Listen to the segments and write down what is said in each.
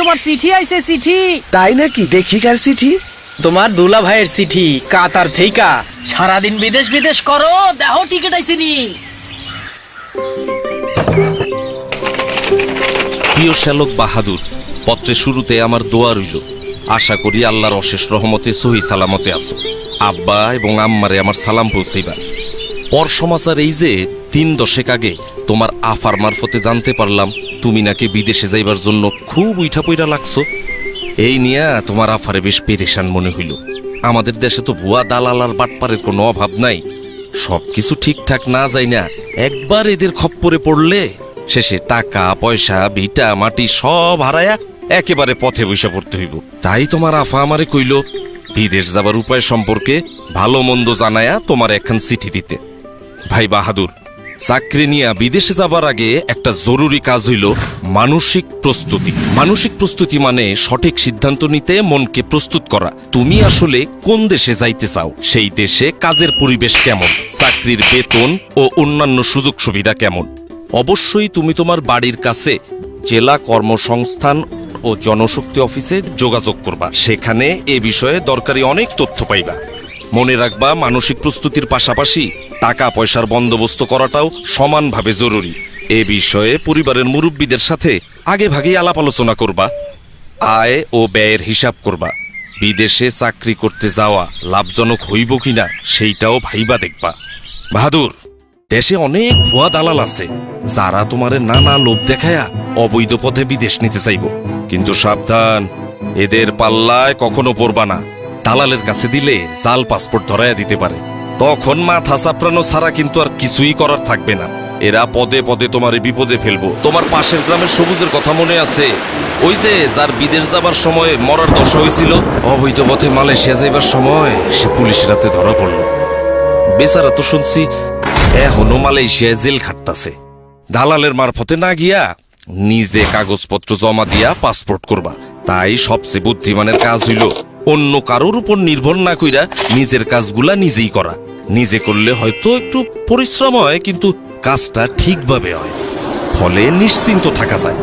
তোমার চিঠি আইছে চিঠি। তাই নাকি? দেখি কার চিঠি? তোমার দুলা ভাইয়ের চিঠি, কাতার থেইকা। সারাদিন বিদেশ বিদেশ করো, দেখো টিকিট আইছে নি। প্রিয় শ্যালক বাহাদুর, পত্রের শুরুতে আমার দোয়া রইল। আশা করি আল্লাহর অশেষ রহমতে সহি সালামতে আছো। আব্বা এবং আম্মারে আমার সালাম পৌঁছাইবা। পর সমাচার এই যে 3 দশক আগে তোমার আফার মারফতে জানতে পারলাম তুমি নাকি বিদেশে যাইবার জন্য খুব উইঠা পইরা লাগছো। এই নিয়ে তোমার আফারে বেশ পেরেশান মনে হইল। আমাদের দেশে তো ভুয়া দালাল আর বাটপারের কোনো অভাব নাই। সবকিছু ঠিকঠাক না যায় না, একবার এদের খপ্পরে পড়লে শেষে টাকা পয়সা ভিটা মাটি সব হারায়া একেবারে পথে বসে পড়তে হইব। তাই তোমার আফা আমারে কইল বিদেশ যাবার উপায় সম্পর্কে ভালো মন্দ জানায়া তোমার একখান চিঠি দিতে। ভাই বাহাদুর, চাকরি নিয়ে বিদেশে যাবার আগে একটা জরুরি কাজ হইল মানসিক প্রস্তুতি। মানসিক প্রস্তুতি মানে সঠিক সিদ্ধান্ত নিতে মনকে প্রস্তুত করা। তুমি আসলে কোন দেশে যাইতে চাও, সেই দেশে কাজের পরিবেশ কেমন, চাকরির বেতন ও অন্যান্য সুযোগ সুবিধা কেমন। অবশ্যই তুমি তোমার বাড়ির কাছে জেলা কর্মসংস্থান ও জনশক্তি অফিসে যোগাযোগ করবা। সেখানে এ বিষয়ে দরকারি অনেক তথ্য পাইবা। মনে রাখবা, মানসিক প্রস্তুতির পাশাপাশি টাকা পয়সার বন্দোবস্ত করাটাও সমানভাবে জরুরি। এ বিষয়ে পরিবারের মুরব্বীদের সাথে আগে ভাগেই আলাপ আলোচনা করবা। আয় ও ব্যয়ের হিসাব করবা। বিদেশে চাকরি করতে যাওয়া লাভজনক হইব কিনা সেইটাও ভাইবা দেখবা। বাহাদুর, দেশে অনেক ভুয়া দালাল আছে যারা তোমারে নানা লোভ দেখায়া অবৈধ পথে বিদেশ নিতে চাইব। কিন্তু সাবধান, এদের পাল্লায় কখনো পড়বা না। দালালের কাছে দিলে জাল পাসপোর্ট ধরাইয়া দিতে পারে। তখন মাথা চাপড়ানো ছাড়া কিন্তু আর কিছুই করার থাকবে না। এরা পদে পদে তোমার বিপদে ফেলবো। তোমার পাশের গ্রামের সবুজের কথা মনে আছে? ওই যে যার বিদেশ যাবার সময় মরার দশা হয়েছিল, অবৈধ পথে মালয়েশিয়া যাইবার সময় সে পুলিশের হাতে ধরা পড়ল। বেচারা তো শুনছি এখনো মালয়েশিয়ায় জেল খাটতাছে। দালালের মারফতে না গিয়া নিজে কাগজপত্র জমা দিয়া পাসপোর্ট করবা। তাই সবচেয়ে বুদ্ধিমানের কাজ হইল অন্য কারোর উপর নির্ভর না কইরা নিজের কাজগুলা নিজেই করা। নিজে করলে হয়তো একটু পরিশ্রম হয়, কিন্তু কাজটা ঠিকভাবে হয়, ফলে নিশ্চিন্ত থাকা যায়।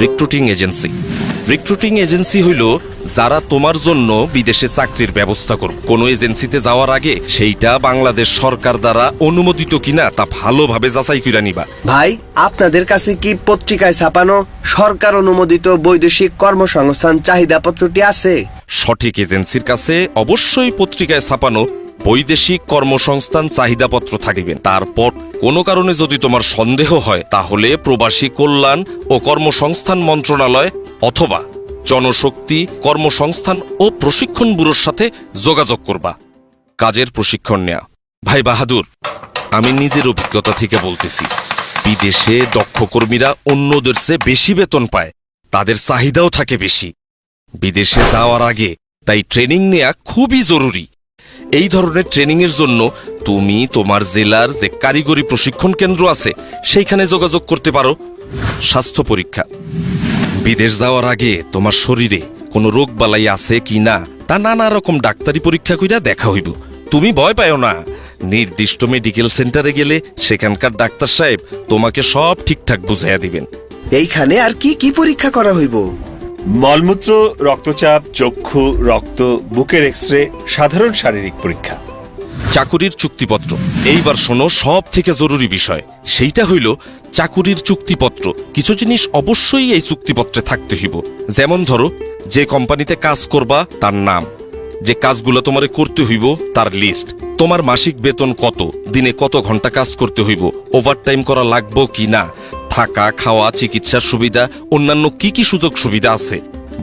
Recruiting agency. রিক্রুটিং এজেন্সি হইল যারা তোমার জন্য বিদেশে চাকরির ব্যবস্থা করবে। কোনো এজেন্সিতে যাওয়ার আগে সেইটা বাংলাদেশ সরকার দ্বারা অনুমোদিত কিনা তা ভালোভাবে যাচাই করে নিবা। ভাই, আপনাদের কাছে কি পত্রিকায় ছাপানো সরকার অনুমোদিত বৈদেশিক কর্মসংস্থান চাহিদাপত্রটি আছে? সঠিক এজেন্সির কাছে অবশ্যই পত্রিকায় ছাপানো বৈদেশিক কর্মসংস্থান চাহিদাপত্র থাকিবেন। তারপর কোনো কারণে যদি তোমার সন্দেহ হয়, তাহলে প্রবাসী কল্যাণ ও কর্মসংস্থান মন্ত্রণালয় অথবা জনশক্তি কর্মসংস্থান ও প্রশিক্ষণ ব্যুরোর সাথে যোগাযোগ করবা। কাজের প্রশিক্ষণ নেয়া। ভাই বাহাদুর, আমি নিজের অভিজ্ঞতা থেকে বলতেছি, বিদেশে দক্ষ কর্মীরা অন্যদের চেয়ে বেশি বেতন পায়, তাদের চাহিদাও থাকে বেশি। বিদেশে যাওয়ার আগে তাই ট্রেনিং নেয়া খুবই জরুরি। এই ধরনের ট্রেনিংয়ের জন্য তুমি তোমার জেলার যে কারিগরি প্রশিক্ষণ কেন্দ্র আছে সেইখানে যোগাযোগ করতে পারো। স্বাস্থ্য পরীক্ষা। বিদেশ যাওয়ার আগে তোমার শরীরে কোনো রোগ বালাই আছে কি না তা নানা রকম ডাক্তারি পরীক্ষা কইরা দেখা হইব। তুমি ভয় পাও না, নির্দিষ্ট মেডিকেল সেন্টারে গেলে সেখানকার ডাক্তার সাহেব তোমাকে সব ঠিকঠাক বুঝাইয়া দিবেন। এইখানে আর কি কি পরীক্ষা করা হইব? মলমূত্র, রক্তচাপ, চক্ষু, রক্ত, বুকের এক্সরে, সাধারণ শারীরিক পরীক্ষা। চাকুরির চুক্তিপত্র। এইবার শোনো সব থেকে জরুরি বিষয়, সেইটা হইল চাকুরির চুক্তিপত্র। কিছু জিনিস অবশ্যই এই চুক্তিপত্রে থাকতে হইব। যেমন ধরো, যে কোম্পানিতে কাজ করবা তার নাম, যে কাজগুলো তোমারে করতে হইব তার লিস্ট, তোমার মাসিক বেতন কত, দিনে কত ঘন্টা কাজ করতে হইব, ওভারটাইম করা লাগবো কি না, থাকা খাওয়া চিকিৎসার সুবিধা, অন্যান্য কি কি সুযোগ সুবিধা আছে,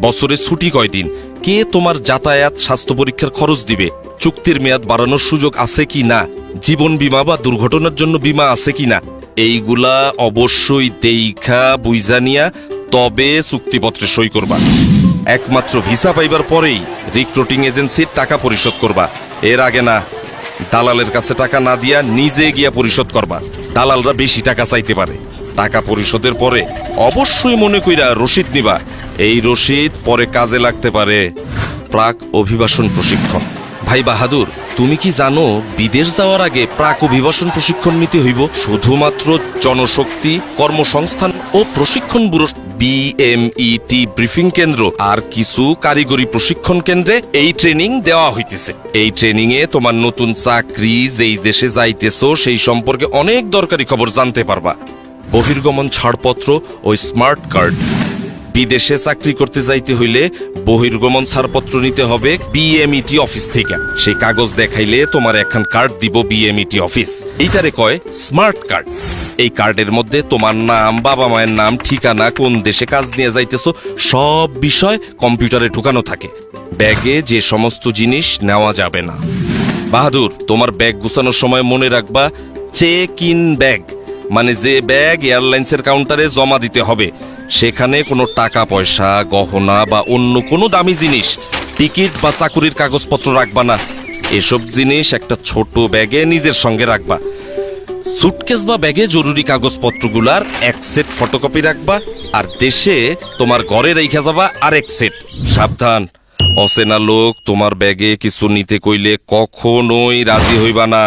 বছরে ছুটি কয়দিন, কে তোমার যাতায়াত স্বাস্থ্য পরীক্ষার খরচ দিবে, চুক্তির মেয়াদ বাড়ানোর সুযোগ আছে কি না, জীবন বীমা বা দুর্ঘটনার জন্য বীমা আছে কি না, এইগুলা অবশ্যই দেইখা বুঝা নিয়া তবে চুক্তিপত্রে সই করবা। একমাত্র ভিসা পাইবার পরেই রিক্রুটিং এজেন্সির টাকা পরিশোধ করবা। এর আগে না। দালালের কাছে টাকা না দিয়া নিজে গিয়া পরিশোধ করবা। দালালরা বেশি টাকা চাইতে পারে। টাকা পরিশোধের পরে অবশ্যই মনে কইরা রসিদ নিবা। এই রসিদ পরে কাজে লাগতে পারে। প্রাক অভিবাসন প্রশিক্ষণ। ভাই বাহাদুর, তুমি কি জানো বিদেশ যাওয়ার আগে প্রাক অভিবাসন প্রশিক্ষণ নিতে হইব? শুধুমাত্র জনশক্তি কর্মসংস্থান ও প্রশিক্ষণ ব্যুরো বিএমইটি ব্রিফিং কেন্দ্র আর কিছু কারিগরি প্রশিক্ষণ কেন্দ্রে এই ট্রেনিং দেওয়া হইতেছে। এই ট্রেনিং এ তোমার নতুন চাকরি, যেই দেশে যাইতেছো সেই সম্পর্কে অনেক দরকারি খবর জানতে পারবা। বহির্গমন ছাড়পত্র ও স্মার্ট কার্ড। বিদেশে চাকরি করতে যাইতে হইলে বহির্গমন ছাড়পত্র নিতে হবে বিএমইটি অফিস থেকে। সেই কাগজ দেখাইলে তোমার একখান কার্ড দিব বিএমইটি অফিস। এইটারে কয় স্মার্ট কার্ড। এই কার্ডের মধ্যে তোমার নাম, বাবা মায়ের নাম, ঠিকানা, কোন দেশে কাজ নিয়ে যাইতেছো সব বিষয় কম্পিউটারে ঢুকানো থাকে। ব্যাগে যে সমস্ত জিনিস নেওয়া যাবে না। বাহাদুর, তোমার ব্যাগ গুছানোর সময় মনে রাখবা চেক ইন ব্যাগ, মানে যে ব্যাগ এয়ারলাইন্সের কাউন্টারে জমা দিতে হবে সেখানে কোনো টাকা পয়সা, গহনা বা অন্য কোনো দামি জিনিস, টিকিট বা চাকুরির কাগজপত্র রাখবা না। এসব জিনিস একটা ছোট ব্যাগে নিজের সঙ্গে রাখবা। সুটকেস বা ব্যাগে জরুরি কাগজপত্রগুলার এক সেট ফটোকপি রাখবা, আর দেশে তোমার ঘরে রেখে যাবা আরেক সেট। সাবধান, অচেনা লোক তোমার ব্যাগে কিছু নিতে কইলে কখনোই রাজি হইবা না,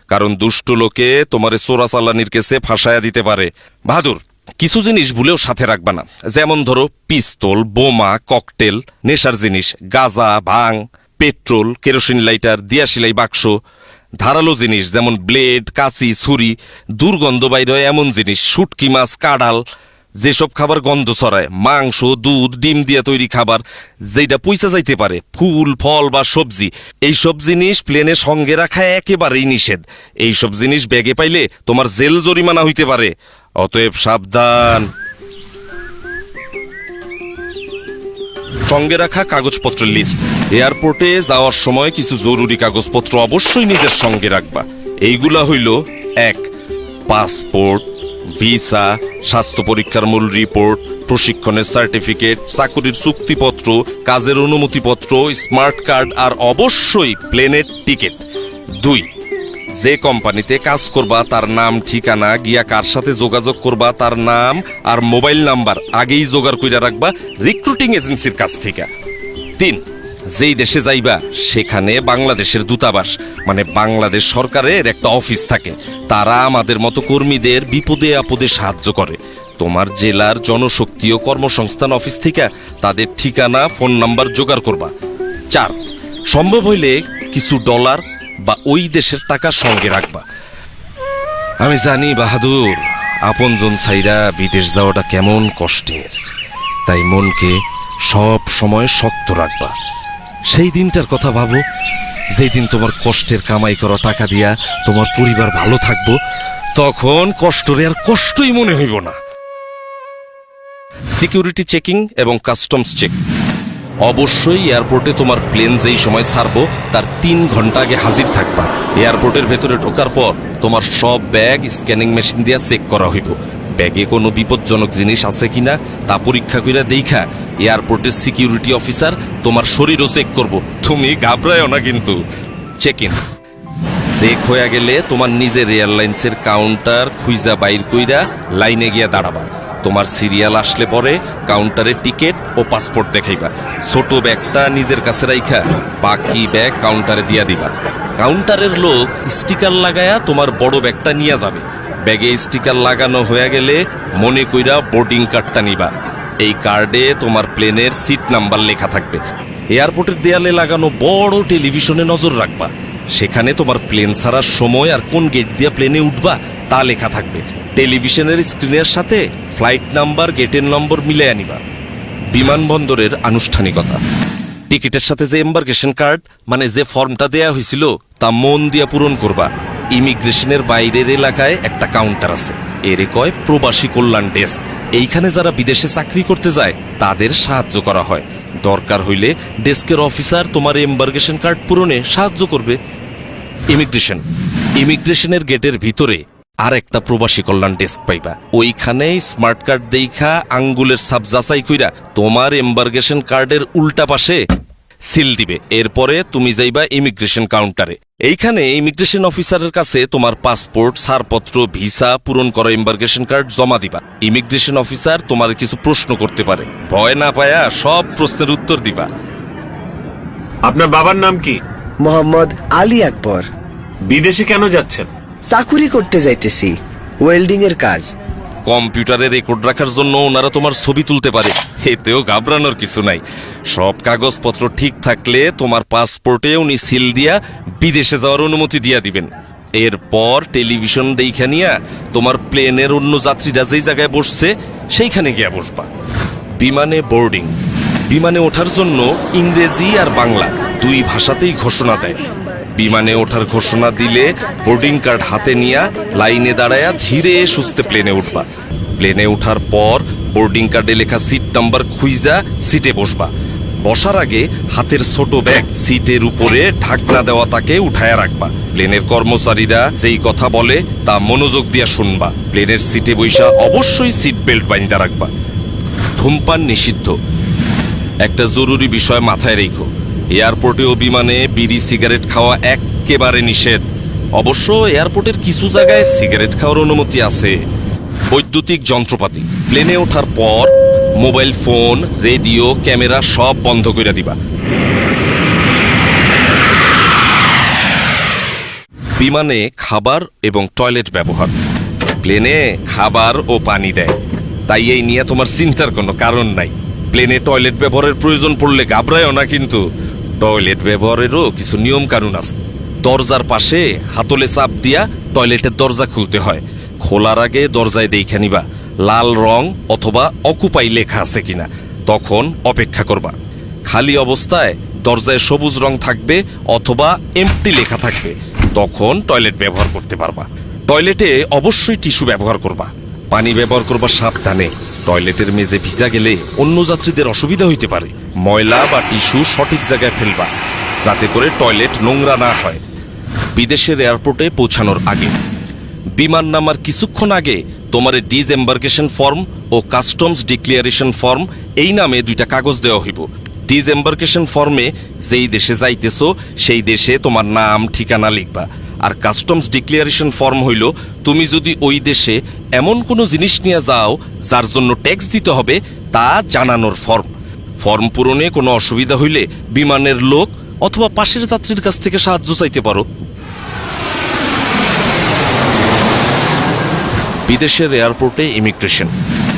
কারণ দুষ্ট লোকে তোমারে চোরাচালানির কেসে ফাঁসায়া দিতে পারে। বাহাদুর, কিছু জিনিস ভুলেও সাথে রাখবা না, যেমন ধরো পিস্তল, বোমা, ককটেল, নেশার জিনিস, গাঁজা, ভাং, পেট্রোল, কেরোসিন লাইটার, দিয়াশিলাই বাক্স, ধারালো জিনিস যেমন ব্লেড, কাঁচি, ছুরি, দুর্গন্ধ বাইর হয় এমন জিনিস, শুটকি মাছ, কাঁড়াল, যেসব খাবার গন্ধ ছড়ায়, মাংস, দুধ, ডিম দিয়ে তৈরি খাবার যেটা পয়সা যাইতে পারে, ফুল, ফল বা সবজি, এইসব জিনিস প্লেনে সঙ্গে রাখা একেবারেই নিষেধ। এইসব জিনিস ব্যাগে পাইলে তোমার জেল জরিমানা হইতে পারে, অতএব সাবধান। সঙ্গে রাখা কাগজপত্রের লিস্ট। এয়ারপোর্টে যাওয়ার সময় কিছু জরুরি কাগজপত্র অবশ্যই নিজের সঙ্গে রাখবা। এইগুলা হইল: 1. পাসপোর্ট, ভিসা, স্বাস্থ্য পরীক্ষার মূল রিপোর্ট, প্রশিক্ষণের সার্টিফিকেট, চাকুরির চুক্তিপত্র, কাজের অনুমতিপত্র, স্মার্ট কার্ড, আর অবশ্যই প্লেনের টিকিট। 2. যে কোম্পানিতে কাজ করবা তার নাম, ঠিকানা, গিয়া কার সাথে যোগাযোগ করবা তার নাম আর মোবাইল নাম্বার আগেই জোগাড় কইরা রাখবা রিক্রুটিং এজেন্সির কাছ থেকে। 3. যেই দেশে যাইবা সেখানে বাংলাদেশের দূতাবাস, মানে বাংলাদেশ সরকারের একটা অফিস থাকে। তারা আমাদের মতো কর্মীদের বিপদে আপদে সাহায্য করে। তোমার জেলার জনশক্তি ও কর্মসংস্থান অফিস থেকে তাদের ঠিকানা, ফোন নাম্বার জোগাড় করবা। 4. সম্ভব হইলে কিছু ডলার বা ওই দেশের টাকা সঙ্গে রাখবা। আমি জানি বাহাদুর, আপনজন ছাইরা বিদেশ যাওয়াটা কেমন কষ্টের, তাই মনকে সব সময় শক্ত রাখবা। সেই দিনটার কথা ভাবো যেই দিন তোমার কষ্টের কামাই করা টাকা দিয়া তোমার পরিবার ভালো থাকবো, তখন কষ্টরে আর কষ্টই মনে হইব না। সিকিউরিটি চেকিং এবং কাস্টমস চেক। অবশ্যই এয়ারপোর্টে তোমার প্লেন যেই সময় ছাড়বো তার 3 ঘন্টা আগে হাজির থাকবা। এয়ারপোর্টের ভেতরে ঢোকার পর তোমার সব ব্যাগ স্ক্যানিং মেশিন দিয়া চেক করা হইব। ব্যাগে কোনো বিপজ্জনক জিনিস আছে কিনা তা পরীক্ষা কইরা দেখা এয়ারপোর্টের সিকিউরিটি অফিসার তোমার শরীরও চেক করব। তুমি ঘাবড়ায়ও না কিন্তু। Check in. চেক হয়ে গেলে তোমার নিজের এয়ারলাইন্সের কাউন্টার খুঁজা বাইর কইরা লাইনে গিয়া দাঁড়াবা। তোমার সিরিয়াল আসলে পরে কাউন্টারে টিকিট ও পাসপোর্ট দেখাইবা। ছোট ব্যাগটা নিজের কাছে রাইখা বাকি ব্যাগ কাউন্টারে দিয়া দিবা। কাউন্টারের লোক স্টিকার লাগায়া তোমার বড় ব্যাগটা নিয়ে যাবে। ব্যাগে স্টিকার লাগানো হয়ে গেলে মনে কইরা বোর্ডিং কার্ডটা নিবা। এই কার্ডে তোমার প্লেনের সিট নাম্বার লেখা থাকবে। এয়ারপোর্টের দেয়ালে লাগানো বড় টেলিভিশনে নজর রাখবা। সেখানে তোমার প্লেন ছাড়ার সময় আর কোন গেট দিয়ে প্লেনে উঠবা তা লেখা থাকবে। টেলিভিশনের স্ক্রিনের সাথে ফ্লাইট নাম্বার, গেটের নম্বর মিলিয়ে নিবা। বিমানবন্দরের আনুষ্ঠানিকতা। টিকিটের সাথে যে এম্বার্কেশন কার্ড, মানে যে ফর্মটা দেয়া হয়েছিল, তা মন দিয়া পূরণ করবা। ইমিগ্রেশনের বাইরের এলাকায় একটা কাউন্টার আছে, এরে কয় প্রবাসী কল্যাণ ডেস্ক। এইখানে যারা বিদেশে চাকরি করতে যায় তাদের সাহায্য করা হয়। দরকার হইলে ডেস্কের অফিসার তোমার এম্বার্কেশন কার্ড পূরণে সাহায্য করবে। ইমিগ্রেশনের গেটের ভিতরে আর একটা প্রবাসী কল্যাণ ডেস্ক পাইবা। ওইখানে স্মার্ট কার্ড দেখা আঙ্গুলের ছাপ যাচাই কইরা তোমার এম্বার্কেশন কার্ডের উল্টা পাশে সিল দিবে। এরপরে তুমি যাইবা ইমিগ্রেশন কাউন্টারে। এইখানে ইমিগ্রেশন অফিসারের কাছে তোমার পাসপোর্ট, ছাড়পত্র, ভিসা, পূরণ করা এম্বার্কেশন কার্ড জমা দিবা। ইমিগ্রেশন অফিসার তোমার কিছু প্রশ্ন করতে পারে, ভয় না পায়া সব প্রশ্নের উত্তর দিবা। আপনার বাবার নাম কি? মোহাম্মদ আলী আকবর। বিদেশে কেন যাচ্ছেন? চাকুরি করতে যাইতেছি, ওয়েল্ডিং এর কাজ। কম্পিউটারে রেকর্ড রাখার জন্য ওনারা তোমার ছবি তুলতে পারে, এতেও ঘাবড়ানোর কিছু নাই। সব কাগজপত্র ঠিক থাকলে তোমার পাসপোর্টে উনি সিল দিয়া বিদেশে যাওয়ার অনুমতি দিয়া দিবেন। এরপর টেলিভিশন দেখা নিয়া তোমার প্লেনের অন্য যাত্রীরা যেই জায়গায় বসছে সেইখানে গিয়া বসবা। বিমানে বোর্ডিং। বিমানে ওঠার জন্য ইংরেজি আর বাংলা দুই ভাষাতেই ঘোষণা দেয়। বিমানে ওঠার ঘোষণা দিলে বোর্ডিং কার্ড হাতে নিয়া লাইনে দাঁড়ায়া ধীরে সুস্থে প্লেনে উঠবা। প্লেনে ওঠার পর বোর্ডিং কার্ডে লেখা সিট নাম্বার খুঁজা সিটে বসবা। বসার আগে হাতের ছোট ব্যাগ সিটের উপরে ঢাকনা দেওয়া তাকে উঠায়া রাখবা। প্লেনের কর্মচারীরা যেই কথা বলে তা মনোযোগ দিয়া শুনবা। প্লেনের সিটে বৈশা অবশ্যই সিট বেল্ট বাইন্দা রাখবা। ধূমপান নিষিদ্ধ। একটা জরুরি বিষয় মাথায় রেখো, এয়ারপোর্টে ও বিমানে বিড়ি সিগারেট খাওয়া একেবারে নিষেধ। অবশ্য এয়ারপোর্টের কিছু জায়গায় সিগারেট খাওয়ার অনুমতি আছে। বৈদ্যুতিক যন্ত্রপাতি। প্লেনে ওঠার পর মোবাইল ফোন, রেডিও, ক্যামেরা সব বন্ধ করে দিবা। বিমানে খাবার এবং টয়লেট ব্যবহার। প্লেনে খাবার ও পানি দেয়, তাই এই নিয়ে তোমার চিন্তার কোনো কারণ নাই। প্লেনে টয়লেট ব্যবহারের প্রয়োজন পড়লে ঘাবড়ায়ও না, কিন্তু টয়লেট ব্যবহারেরও কিছু নিয়ম কানুন আছে। দরজার পাশে হাতলে চাপ দিয়া টয়লেটের দরজা খুলতে হয়। খোলার আগে দরজায় দেখে নিবা লাল রং অথবা অকুপাই লেখা আছে কিনা, তখন অপেক্ষা করবা। খালি অবস্থায় দরজায় সবুজ রং থাকবে অথবা এমটি লেখা থাকবে, তখন টয়লেট ব্যবহার করতে পারবা। টয়লেটে অবশ্যই টিস্যু ব্যবহার করবা। পানি ব্যবহার করবা সাবধানে। টয়লেটের মেঝে ভিজা গেলে অন্য যাত্রীদের অসুবিধা হইতে পারে। ময়লা বা টিস্যু সঠিক জায়গায় ফেলবা, যাতে করে টয়লেট নোংরা না হয়। বিদেশের এয়ারপোর্টে পৌঁছানোর আগে, বিমান নামার কিছুক্ষণ আগে তোমার ডিসএম্বার্কেশন ফর্ম ও কাস্টমস ডিক্লিয়ারেশন ফর্ম এই নামে দুইটা কাগজ দেওয়া হইব। ডিসএম্বার্কেশন ফর্মে যেই দেশে যাইতেছো সেই দেশে তোমার নাম ঠিকানা লিখবা, আর কাস্টমস ডিক্লিয়ারেশন ফর্ম হইল তুমি যদি ওই দেশে এমন কোনো জিনিস নিয়ে যাও যার জন্য ট্যাক্স দিতে হবে তা জানানোর ফর্ম। ফর্ম পূরণে কোনো অসুবিধা হইলে বিমানের লোক অথবা পাশের যাত্রীর কাছ থেকে সাহায্য চাইতে পারো। বিদেশের এয়ারপোর্টে ইমিগ্রেশন।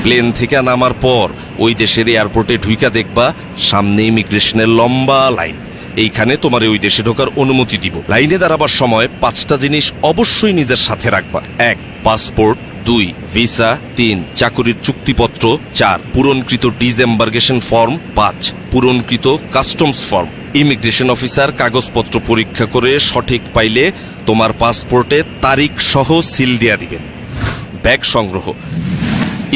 প্লেন থেকে নামার পর ওই দেশের এয়ারপোর্টে ঢুইকা দেখবা সামনে ইমিগ্রেশনের লম্বা লাইন। এইখানে তোমার ওই দেশে ঢোকার অনুমতি দিব। লাইনে দাঁড়াবার সময় 5টা জিনিস অবশ্যই নিজের সাথে রাখবা। 1 পাসপোর্ট, 2 ভিসা, 3 চাকুরির চুক্তিপত্র, 4 পূরণকৃত ডিসএম্বার্কেশন ফর্ম, 5 পূরণকৃত কাস্টমস ফর্ম। ইমিগ্রেশন অফিসার কাগজপত্র পরীক্ষা করে সঠিক পাইলে তোমার পাসপোর্টে তারিখ সহ সিল দিয়া দিবেন। ব্যাগ সংগ্রহ।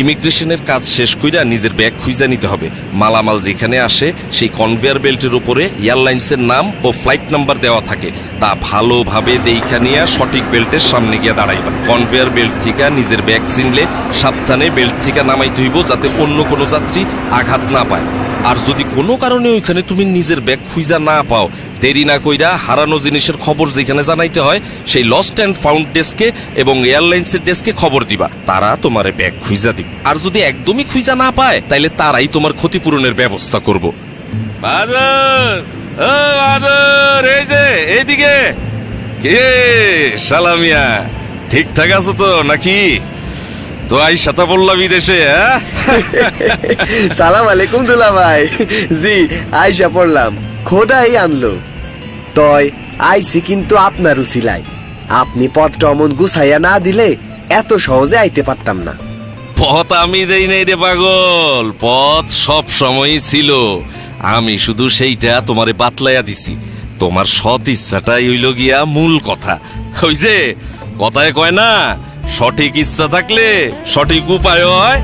ইমিগ্রেশনের কাজ শেষ কইরা নিজের ব্যাগ খুঁজে নিতে হবে। মালামাল যেখানে আসে সেই কনভেয়ার বেল্টের উপরে এয়ারলাইন্সের নাম ও ফ্লাইট নাম্বার দেওয়া থাকে, তা ভালোভাবে দেইখা নিয়ে সঠিক বেল্টের সামনে গিয়ে দাঁড়াইবা। কনভেয়ার বেল্ট থেকে নিজের ব্যাগ চিনলে সাবধানে বেল্ট থেকে নামাইতে হইব, যাতে অন্য কোনো যাত্রী আঘাত না পায়। আর যদি কোনো কারণে ওইখানে তুমি নিজের ব্যাগ খুঁজা না পাও, দেরি না কইরা হারানো জিনিসের খবর যেখানে জানাইতে হয় সেই লস্ট অ্যান্ড ফাউন্ড ডেস্কে এবং এয়ারলাইন্সের ডেস্কে খবর দিবা, তারা তোমার ব্যাগ খুঁজা দিবে। আর যদি একদমই খুঁজা না পায় তাইলে তারাই তোমার ক্ষতিপূরণের ব্যবস্থা করব। বাদর, ও বাদর, এই যে এইদিকে। কে সালামিয়া, ঠিকঠাক আছো তো নাকি? তো আইসাতা বললা বিদেশে? সালাম আলাইকুম দুলা ভাই। জি আইসা পড়লাম, খোদাই আনলো। তয় আইসি কিন্তু আপনার উসিলাই। আপনি পথটা অমন গুছাইয়া না দিলে এত সহজে আইতে পারতাম না। পথ আমি দেই নাই রে পাগল, পথ সব সময়ই ছিল। আমি শুধু সেইটা তোমারে বাতলাইয়া দিছি। তোমার সৎ ইচ্ছাটাই হইল গিয়া মূল কথা। ওই যে কথায় কয় না, সঠিক ইচ্ছা থাকলে সঠিক উপায় হয়।